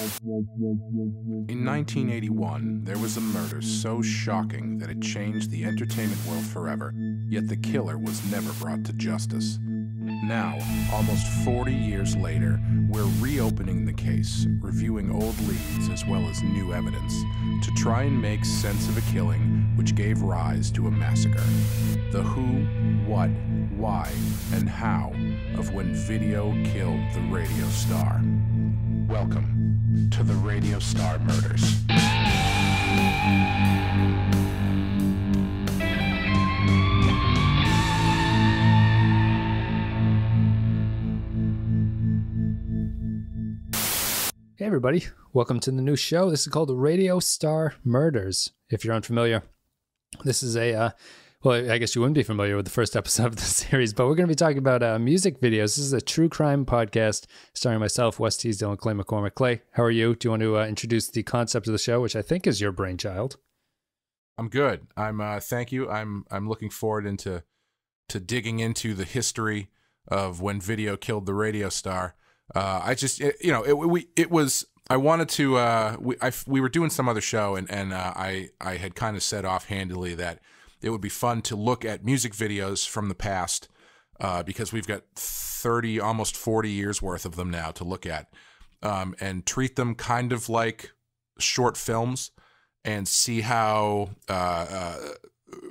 In 1981, there was a murder so shocking that it changed the entertainment world forever, yet the killer was never brought to justice. Now, almost 40 years later, we're reopening the case, reviewing old leads as well as new evidence, to try and make sense of a killing which gave rise to a massacre. The who, what, why, and how of when video killed the radio star. Welcome to the Radio Star Murders. Hey everybody, welcome to the new show. This is called the Radio Star Murders. If you're unfamiliar, this is well, I guess you wouldn't be familiar with the first episode of the series, but we're going to be talking about music videos. This is a true crime podcast starring myself, Wes Teasdale, and Clay McCormick. Clay, how are you? Do you want to introduce the concept of the show, which I think is your brainchild? I'm good. Thank you. I'm looking forward to digging into the history of when video killed the radio star. We were doing some other show and I had kind of said offhandedly that it would be fun to look at music videos from the past, because we've got 30, almost 40 years worth of them now to look at, and treat them kind of like short films and see how,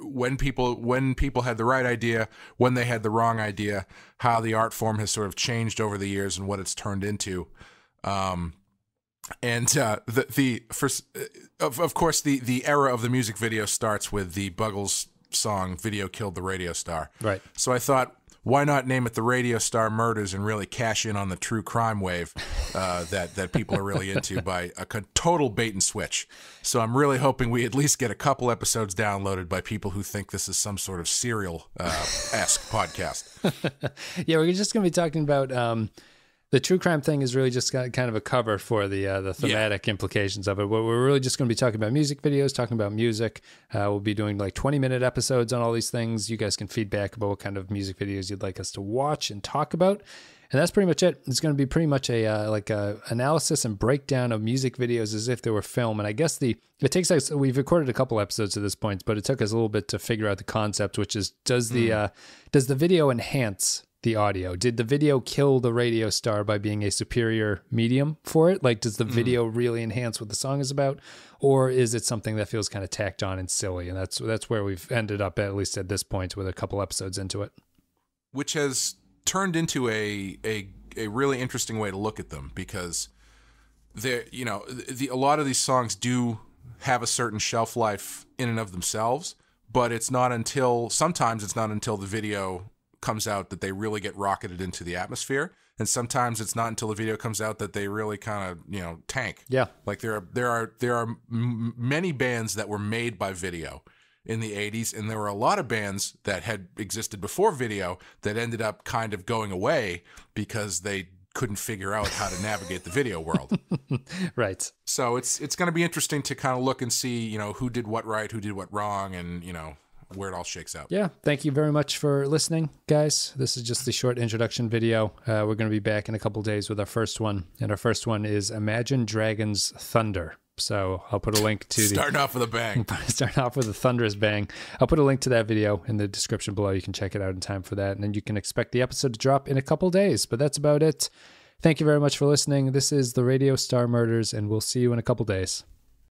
when people had the right idea, when they had the wrong idea, how the art form has sort of changed over the years and what it's turned into. Of course, the era of the music video starts with the Buggles song "Video Killed the Radio Star." Right. So I thought, why not name it the Radio Star Murders and really cash in on the true crime wave that people are really into by a total bait and switch. So I'm really hoping we at least get a couple episodes downloaded by people who think this is some sort of serial-esque podcast. Yeah, we're just going to be talking about the true crime thing is really just kind of a cover for the thematic implications of it. We're really just going to be talking about music videos, talking about music. We'll be doing like 20-minute episodes on all these things. You guys can feedback about what kind of music videos you'd like us to watch and talk about. And that's pretty much it. It's going to be pretty much a analysis and breakdown of music videos as if they were film. And I guess it takes us, we've recorded a couple episodes to this point, but it took us a little bit to figure out the concept, which is does the video enhance the audio? Did the video kill the radio star by being a superior medium for it? Like, does the video really enhance what the song is about? Or is it something that feels kind of tacked on and silly? And that's where we've ended up, at least at this point, with a couple episodes into it. Which has turned into a really interesting way to look at them, because a lot of these songs do have a certain shelf life in and of themselves, but sometimes it's not until the video comes out that they really get rocketed into the atmosphere, and sometimes it's not until the video comes out that they really kind of tank. Yeah, like there are many bands that were made by video in the 80s, and there were a lot of bands that had existed before video that ended up kind of going away because they couldn't figure out how to navigate the video world. Right. So it's going to be interesting to kind of look and see who did what right, who did what wrong, and where it all shakes out. Yeah. Thank you very much for listening, guys. This is just the short introduction video. We're going to be back in a couple days with our first one. And our first one is Imagine Dragons Thunder. So I'll put a link to Starting off with a bang. Starting off with a thunderous bang. I'll put a link to that video in the description below. You can check it out in time for that. And then you can expect the episode to drop in a couple days. But that's about it. Thank you very much for listening. This is the Radio Star Murders, and we'll see you in a couple days.